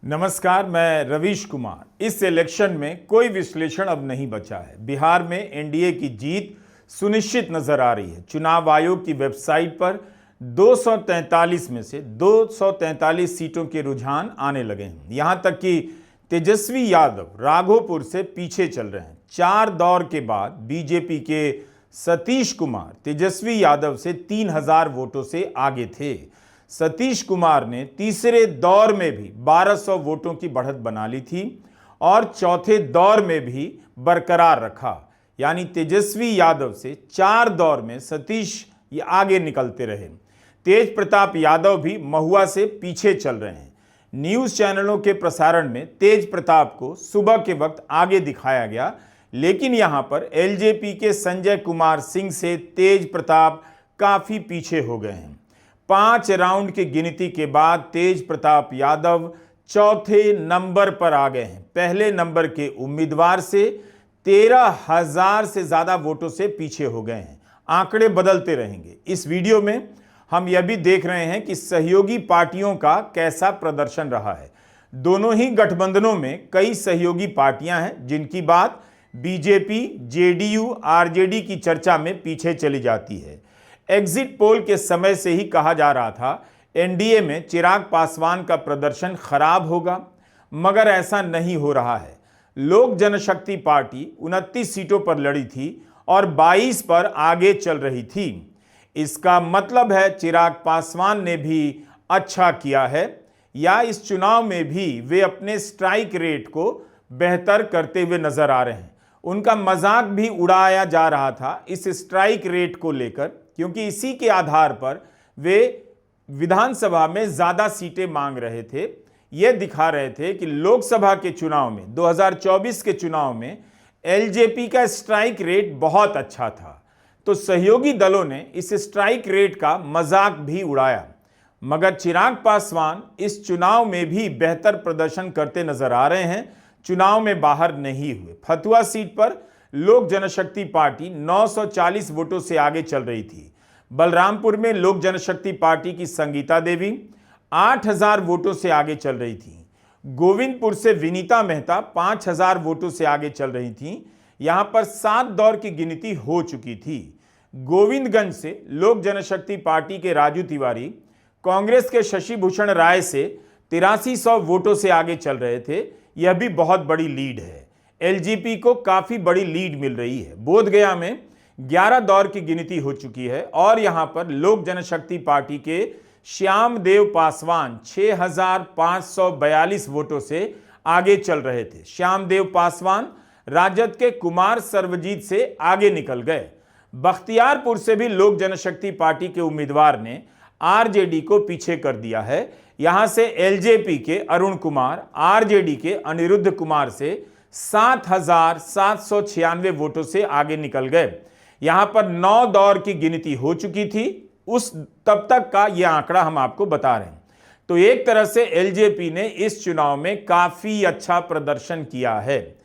नमस्कार, मैं रवीश कुमार। इस इलेक्शन में कोई विश्लेषण अब नहीं बचा है। बिहार में एनडीए की जीत सुनिश्चित नजर आ रही है। चुनाव आयोग की वेबसाइट पर 243 में से 243 सीटों के रुझान आने लगे हैं। यहां तक कि तेजस्वी यादव राघोपुर से पीछे चल रहे हैं। 4 दौर के बाद बीजेपी के सतीश कुमार तेजस्वी यादव से 3000 वोटों से आगे थे। सतीश कुमार ने तीसरे दौर में भी 1200 वोटों की बढ़त बना ली थी और चौथे दौर में भी बरकरार रखा। यानी तेजस्वी यादव से 4 दौर में सतीश ये आगे निकलते रहे। तेज प्रताप यादव भी महुआ से पीछे चल रहे हैं। न्यूज चैनलों के प्रसारण में तेज प्रताप को सुबह के वक्त आगे दिखाया गया, लेकिन यहां पर एलजेपी के संजय कुमार सिंह से तेज प्रताप काफी पीछे हो गए हैं। 5 राउंड की गिनती के बाद तेज प्रताप यादव चौथे नंबर पर आ गए हैं। पहले नंबर के उम्मीदवार से 13,000 से ज्यादा वोटों से पीछे हो गए हैं। आंकड़े बदलते रहेंगे। इस वीडियो में हम यह भी देख रहे हैं कि सहयोगी पार्टियों का कैसा प्रदर्शन रहा है। दोनों ही गठबंधनों में कई सहयोगी पार्टियां हैं जिनकी बात बीजेपी, जेडीयू, आरजेडी की चर्चा में पीछे चली जाती है। एग्जिट पोल के समय से ही कहा जा रहा था एनडीए में चिराग पासवान का प्रदर्शन खराब होगा, मगर ऐसा नहीं हो रहा है। लोक जनशक्ति पार्टी 29 सीटों पर लड़ी थी और 22 पर आगे चल रही थी। इसका मतलब है चिराग पासवान ने भी अच्छा किया है, या इस चुनाव में भी वे अपने स्ट्राइक रेट को बेहतर करते हुए नजर आ रहे हैं। उनका मजाक भी उड़ाया जा रहा था इस स्ट्राइक रेट को लेकर, क्योंकि इसी के आधार पर वे विधानसभा में ज्यादा सीटें मांग रहे थे। यह दिखा रहे थे कि लोकसभा के चुनाव में 2024 के चुनाव में एलजेपी का स्ट्राइक रेट बहुत अच्छा था, तो सहयोगी दलों ने इस स्ट्राइक रेट का मजाक भी उड़ाया। मगर चिराग पासवान इस चुनाव में भी बेहतर प्रदर्शन करते नजर आ रहे हैं। चुनाव में बाहर नहीं हुए। फतुहा सीट पर लोक जनशक्ति पार्टी 940 वोटों से आगे चल रही थी। बलरामपुर में लोक जनशक्ति पार्टी की संगीता देवी 8000 वोटों से आगे चल रही थी। गोविंदपुर से विनीता मेहता 5000 वोटों से आगे चल रही थी। यहां पर 7 दौर की गिनती हो चुकी थी। गोविंदगंज से लोक जनशक्ति पार्टी के राजू तिवारी कांग्रेस के शशि भूषण राय से 8300 वोटों से आगे चल रहे थे। यह भी बहुत बड़ी लीड है। एलजेपी को काफी बड़ी लीड मिल रही है। बोधगया में 11 दौर की गिनती हो चुकी है और यहां पर लोक जनशक्ति पार्टी के श्यामदेव पासवान 6542 वोटों से आगे चल रहे थे। श्यामदेव पासवान राजद के कुमार सर्वजीत से आगे निकल गए। बख्तियारपुर से भी लोक जनशक्ति पार्टी के उम्मीदवार ने आरजेडी को पीछे कर दिया है। यहां से एलजेपी के अरुण कुमार आरजेडी के अनिरुद्ध कुमार से 7796 वोटों से आगे निकल गए। यहां पर 9 दौर की गिनती हो चुकी थी। उस तब तक का यह आंकड़ा हम आपको बता रहे हैं। तो एक तरह से एलजेपी ने इस चुनाव में काफी अच्छा प्रदर्शन किया है।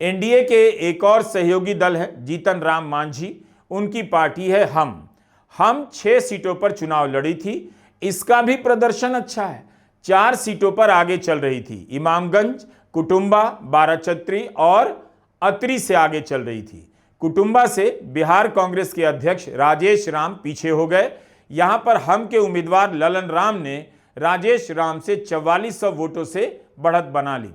एनडीए के एक और सहयोगी दल है जीतन राम मांझी, उनकी पार्टी है हम 6 सीटों पर चुनाव लड़ी थी। इसका भी प्रदर्शन अच्छा है। 4 सीटों पर आगे चल रही थी। इमामगंज, कुटुंबा, बाराचत्री और अतरी से आगे चल रही थी। कुटुंबा से बिहार कांग्रेस के अध्यक्ष राजेश राम पीछे हो गए। यहां पर हम के उम्मीदवार ललन राम ने राजेश राम से 4400 वोटों से बढ़त बना ली।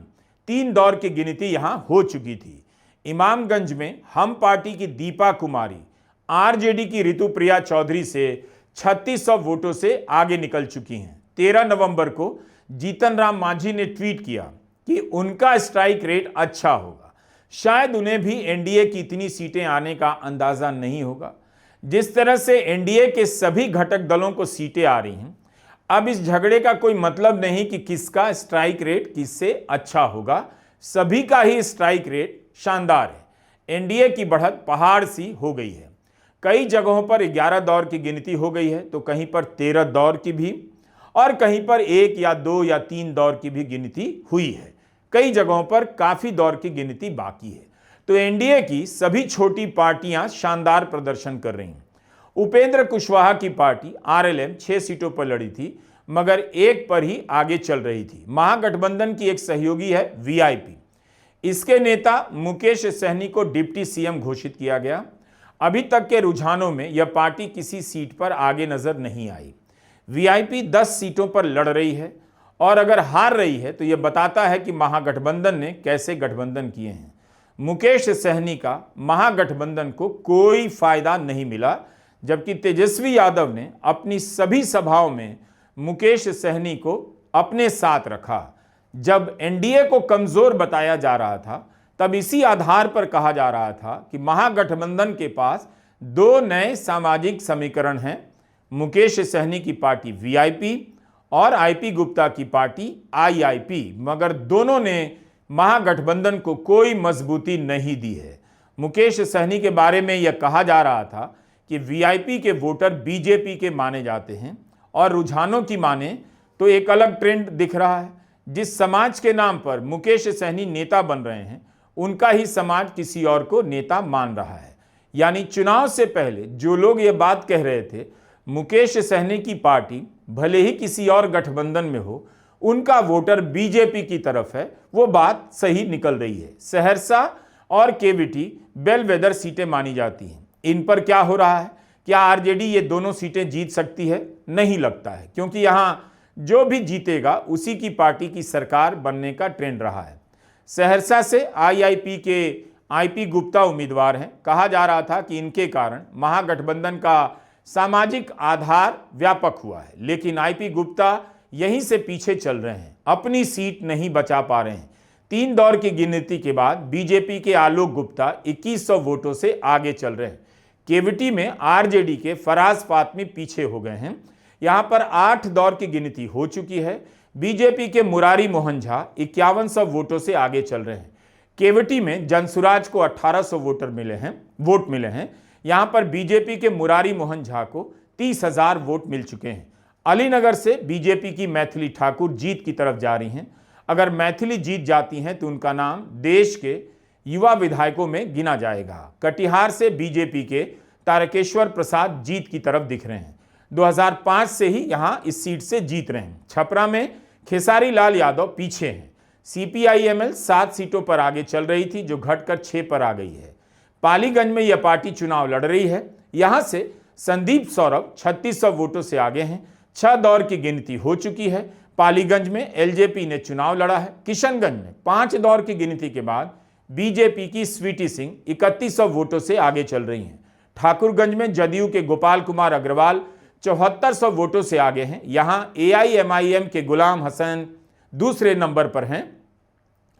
3 दौर की गिनती यहां हो चुकी थी। इमामगंज में हम पार्टी की दीपा कुमारी आरजेडी की ऋतुप्रिया चौधरी से 3600 वोटों से आगे निकल चुकी हैं। 13 नवंबर को जीतन राम मांझी ने ट्वीट किया कि उनका स्ट्राइक रेट अच्छा होगा। शायद उन्हें भी एनडीए की इतनी सीटें आने का अंदाजा नहीं होगा। जिस तरह से एनडीए के सभी घटक दलों को सीटें आ रही हैं, अब इस झगड़े का कोई मतलब नहीं कि किसका स्ट्राइक रेट किससे अच्छा होगा। सभी का ही स्ट्राइक रेट शानदार है। एनडीए की बढ़त पहाड़ सी हो गई है। कई जगहों पर 11 दौर की गिनती हो गई है, तो कहीं पर 13 दौर की भी और कहीं पर 1 या 2 या 3 दौर की भी गिनती हुई है। कई जगहों पर काफी दौर की गिनती बाकी है। तो एनडीए की सभी छोटी पार्टियां शानदार प्रदर्शन कर रही हैं। उपेंद्र कुशवाहा की पार्टी आरएलएम 6 सीटों पर लड़ी थी। मगर एक पर ही आगे चल रही थी। महागठबंधन की एक सहयोगी है वीआईपी। इसके नेता मुकेश सहनी को डिप्टी सीएम घोषित किया गया। अभी तक के रुझानों में यह पार्टी किसी सीट पर आगे नजर नहीं आई। वीआईपी 10 सीटों पर लड़ रही है और अगर हार रही है तो यह बताता है कि महागठबंधन ने कैसे गठबंधन किए हैं। मुकेश सहनी का महागठबंधन को कोई फायदा नहीं मिला, जबकि तेजस्वी यादव ने अपनी सभी सभाओं में मुकेश सहनी को अपने साथ रखा। जब एनडीए को कमजोर बताया जा रहा था तब इसी आधार पर कहा जा रहा था कि महागठबंधन के पास 2 नए सामाजिक समीकरण हैं, मुकेश सहनी की पार्टी वीआईपी और आईपी गुप्ता की पार्टी आईआईपी, मगर दोनों ने महागठबंधन को कोई मजबूती नहीं दी है। मुकेश सहनी के बारे में यह कहा जा रहा था कि वीआईपी के वोटर बीजेपी के माने जाते हैं और रुझानों की माने तो एक अलग ट्रेंड दिख रहा है। जिस समाज के नाम पर मुकेश सहनी नेता बन रहे हैं उनका ही समाज किसी और को नेता मान रहा है। यानी चुनाव से पहले जो लोग ये बात कह रहे थे मुकेश सहनी की पार्टी भले ही किसी और गठबंधन में हो, उनका वोटर बीजेपी की तरफ है, वो बात सही निकल रही है। सहरसा और केवीटी बेलवेदर सीटें मानी जाती हैं। इन पर क्या हो रहा है? क्या आरजेडी ये दोनों सीटें जीत सकती है? नहीं लगता है, क्योंकि यहां जो भी जीतेगा उसी की पार्टी की सरकार बनने का ट्रेंड रहा है। सहरसा से आईआईपी के आईपी गुप्ता उम्मीदवार हैं। कहा जा रहा था कि इनके कारण महागठबंधन का सामाजिक आधार व्यापक हुआ है, लेकिन आईपी गुप्ता यहीं से पीछे चल रहे हैं, अपनी सीट नहीं बचा पा रहे हैं। 3 दौर की गिनती के बाद बीजेपी के आलोक गुप्ता 2100 वोटों से आगे चल रहे हैं। केवीटी में आरजेडी के फराज फातमी पीछे हो गए हैं। यहां पर 8 दौर की गिनती हो चुकी है। बीजेपी के मुरारी मोहन झा 5100 वोटों से आगे चल रहे हैं। केवटी में जनसुराज को 1800 वोट मिले हैं। यहां पर बीजेपी के मुरारी मोहन झा को 30,000 वोट मिल चुके हैं। अलीनगर से बीजेपी की मैथिली ठाकुर जीत की तरफ जा रही हैं। अगर मैथिली जीत जाती हैं तो उनका नाम देश के युवा विधायकों में गिना जाएगा। कटिहार से बीजेपी के तारकेश्वर प्रसाद जीत की तरफ दिख रहे हैं। 2005 से ही यहां इस सीट से जीत रहे हैं। छपरा में खेसारी लाल यादव पीछे हैं। सीपीआईएमएल 7 सीटों पर आगे चल रही थी, जो घटकर 6 पर आ गई है। पालीगंज में यह पार्टी चुनाव लड़ रही है। यहां से संदीप सौरभ 3600 वोटों से आगे हैं। 6 दौर की गिनती हो चुकी है। पालीगंज में एलजेपी ने चुनाव लड़ा है। किशनगंज में 5 दौर की गिनती के बाद बीजेपी की स्वीटी सिंह 3100 वोटों से आगे चल रही हैं। ठाकुरगंज में जदयू के गोपाल कुमार अग्रवाल 7400 वोटों से आगे हैं। यहां एआईएमआईएम के गुलाम हसन दूसरे नंबर पर हैं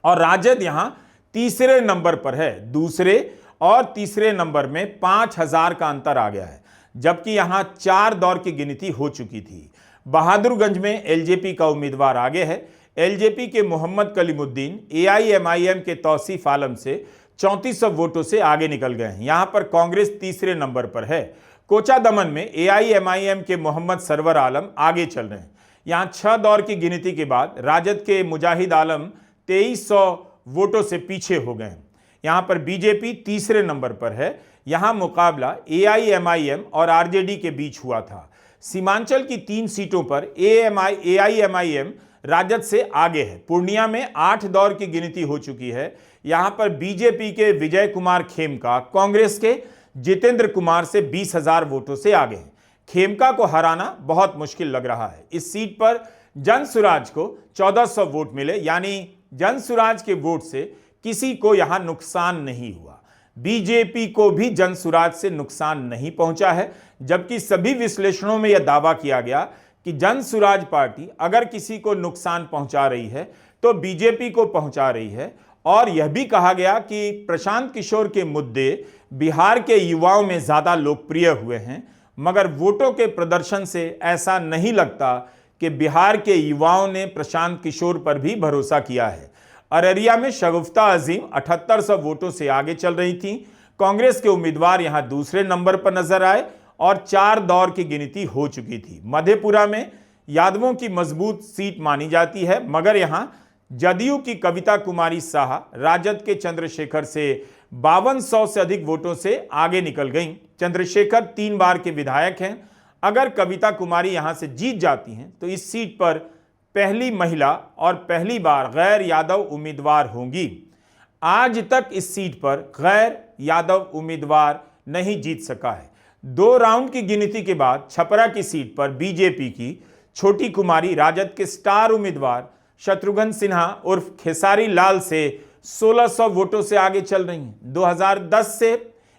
और राजद यहां तीसरे नंबर पर है। दूसरे और तीसरे नंबर में 5000 का अंतर आ गया है, जबकि यहां 4 दौर की गिनती हो चुकी थी। बहादुरगंज में एलजेपी का उम्मीदवार आगे है। एलजेपी के मोहम्मद कलीमुद्दीन एआईएमआईएम के तौसीफ आलम से 3400 वोटों से आगे निकल गए हैं। यहां पर कांग्रेस तीसरे नंबर पर है। कोचा दमन में एआईएमआईएम के मोहम्मद सरवर आलम आगे चल रहे हैं। यहां 6 दौर की गिनती के बाद राजद के मुजाहिद आलम 2300 वोटों से पीछे हो गए हैं। यहां पर बीजेपी तीसरे नंबर पर है। यहां मुकाबला एआईएमआईएम और आरजेडी के बीच हुआ था। सीमांचल की 3 सीटों पर एआईएमआईएम राजद से आगे है। पूर्णिया में 8 दौर की गिनती हो चुकी है। यहां पर बीजेपी के विजय कुमार खेमका कांग्रेस के जितेंद्र कुमार से 20,000 वोटों से आगे हैं। खेमका को हराना बहुत मुश्किल लग रहा है। इस सीट पर जनसुराज को 1400 वोट मिले, यानी जनसुराज के वोट से किसी को यहां नुकसान नहीं हुआ। बीजेपी को भी जनसुराज से नुकसान नहीं पहुंचा है, जबकि सभी विश्लेषणों में यह दावा किया गया कि जनसुराज पार्टी अगर किसी को नुकसान पहुंचा रही है तो बीजेपी को पहुंचा रही है। और यह भी कहा गया कि प्रशांत किशोर के मुद्दे बिहार के युवाओं में ज्यादा लोकप्रिय हुए हैं, मगर वोटों के प्रदर्शन से ऐसा नहीं लगता कि बिहार के युवाओं ने प्रशांत किशोर पर भी भरोसा किया है। अररिया में शगुफ्ता अजीम 7800 वोटों से आगे चल रही थी। कांग्रेस के उम्मीदवार यहां दूसरे नंबर पर नजर आए और 4 दौर की गिनती हो चुकी थी। मधेपुरा में यादवों की मजबूत सीट मानी जाती है, मगर यहां जदयू की कविता कुमारी शाह राजद के चंद्रशेखर से 5200 से अधिक वोटों से आगे निकल गईं। चंद्रशेखर 3 बार के विधायक हैं। अगर कविता कुमारी यहां से जीत जाती हैं तो इस सीट पर पहली महिला और पहली बार गैर यादव उम्मीदवार होंगी। आज तक इस सीट पर गैर यादव उम्मीदवार नहीं जीत सका है। 2 राउंड की गिनती के बाद छपरा की सीट पर बीजेपी की छोटी कुमारी राजद के स्टार उम्मीदवार शत्रुघ्न सिन्हा उर्फ खेसारी लाल से 1600 वोटों से आगे चल रही हैं। 2010 से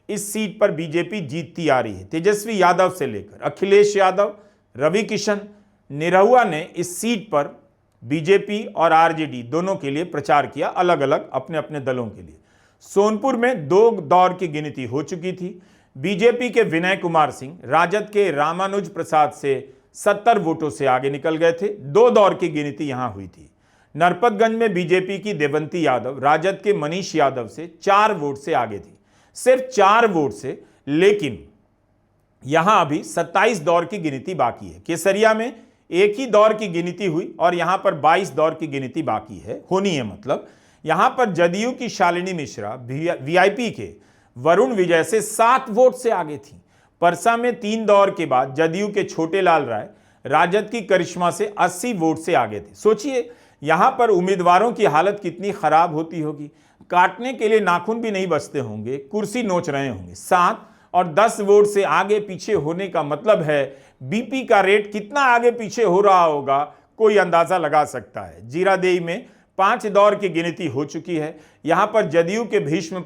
इस सीट पर बीजेपी जीतती आ रही है। तेजस्वी यादव से लेकर अखिलेश यादव, रवि किशन, निरहुआ ने इस सीट पर बीजेपी और आरजेडी दोनों के लिए प्रचार किया, अलग अलग अपने अपने दलों के लिए। सोनपुर में 2 दौर की गिनती हो चुकी थी। बीजेपी के विनय कुमार सिंह राजद के रामानुज प्रसाद से 70 वोटों से आगे निकल गए थे। 2 दौर की गिनती यहां हुई थी। नरपतगंज में बीजेपी की देवंती यादव राजद के मनीष यादव से 4 वोट से आगे थी, सिर्फ 4 वोट से। लेकिन यहां अभी 27 दौर की गिनती बाकी है। केसरिया में एक ही दौर की गिनती हुई और यहां पर 22 दौर की गिनती बाकी है, होनी है मतलब। यहां पर जदयू की शालिनी मिश्रा वीआईपी के वरुण विजय से 7 वोट से आगे थी। परसा में 3 दौर के बाद जदयू के छोटे लाल राय राजद की करिश्मा से 80 वोट से आगे थे। सोचिए यहां पर उम्मीदवारों की हालत कितनी खराब होती होगी। काटने के लिए नाखून भी नहीं बचते होंगे, कुर्सी नोच रहे होंगे। 7 और 10 वोट से आगे पीछे होने का मतलब है बीपी का रेट कितना आगे पीछे हो रहा होगा, कोई अंदाजा लगा सकता है। जीरादेई में 5 दौर की गिनती हो चुकी है। यहां पर जदयू के भीष्म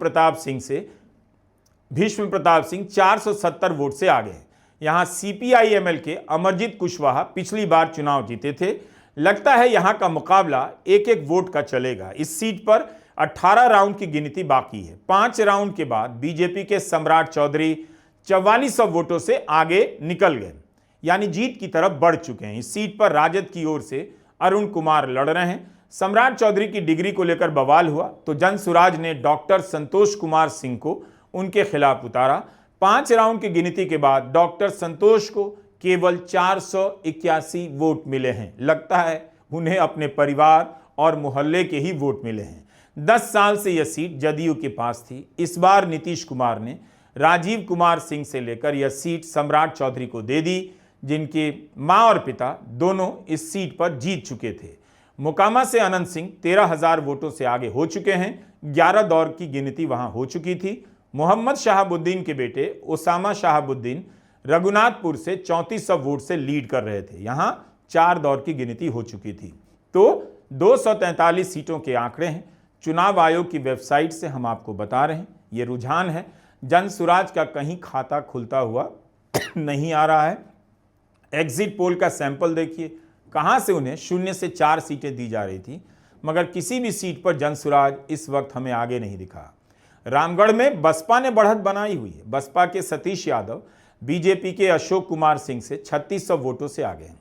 प्रताप सिंह 470 वोट से आगे हैं। यहां सीपीआईएमएल के अमरजीत कुशवाहा पिछली बार चुनाव जीते थे। लगता है यहां का मुकाबला एक एक वोट का चलेगा। इस सीट पर 18 राउंड की गिनती बाकी है। 5 राउंड के बाद बीजेपी के सम्राट चौधरी 4400 वोटों से आगे निकल गए, यानी जीत की तरफ बढ़ चुके हैं। इस सीट पर राजद की ओर से अरुण कुमार लड़ रहे हैं। सम्राट चौधरी की डिग्री को लेकर बवाल हुआ तो जनसुराज ने डॉक्टर संतोष कुमार सिंह को उनके खिलाफ उतारा। 5 राउंड की गिनती के बाद डॉक्टर संतोष को केवल 481 वोट मिले हैं। लगता है उन्हें अपने परिवार और मोहल्ले के ही वोट मिले हैं। 10 साल से यह सीट जदयू के पास थी। इस बार नीतीश कुमार ने राजीव कुमार सिंह से लेकर यह सीट सम्राट चौधरी को दे दी, जिनके मां और पिता दोनों इस सीट पर जीत चुके थे। मोकामा से अनंत सिंह 13,000 वोटों से आगे हो चुके हैं। 11 दौर की गिनती वहां हो चुकी थी। मोहम्मद शहाबुद्दीन के बेटे ओसामा शहाबुद्दीन रघुनाथपुर से 3400 वोट से लीड कर रहे थे। यहां 4 दौर की गिनती हो चुकी थी। तो 243 सीटों के आंकड़े हैं। चुनाव आयोग की वेबसाइट से हम आपको बता रहे हैं, ये रुझान है। जनसुराज का कहीं खाता खुलता हुआ नहीं आ रहा है। एग्जिट पोल का सैंपल देखिए, कहां से उन्हें 0 से 4 सीटें दी जा रही थी, मगर किसी भी सीट पर जनसुराज इस वक्त हमें आगे नहीं दिखा। रामगढ़ में बसपा ने बढ़त बनाई हुई है। बसपा के सतीश यादव बीजेपी के अशोक कुमार सिंह से 3600 वोटों से आगे हैं।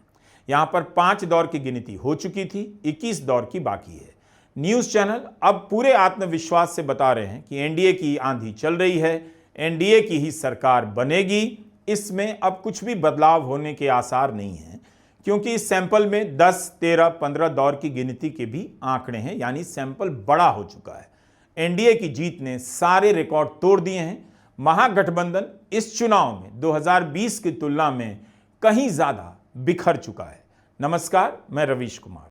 यहां पर 5 दौर की गिनती हो चुकी थी, 21 दौर की बाकी है। न्यूज़ चैनल अब पूरे आत्मविश्वास से बता रहे हैं कि एनडीए की आंधी चल रही है, एनडीए की ही सरकार बनेगी। इसमें अब कुछ भी बदलाव होने के आसार नहीं हैं, क्योंकि इस सैंपल में 10, 13, 15 दौर की गिनती के भी आंकड़े हैं, यानी सैंपल बड़ा हो चुका है। एनडीए की जीत ने सारे रिकॉर्ड तोड़ दिए हैं। महागठबंधन इस चुनाव में 2020 की तुलना में कहीं ज्यादा बिखर चुका है। नमस्कार, मैं रवीश कुमार।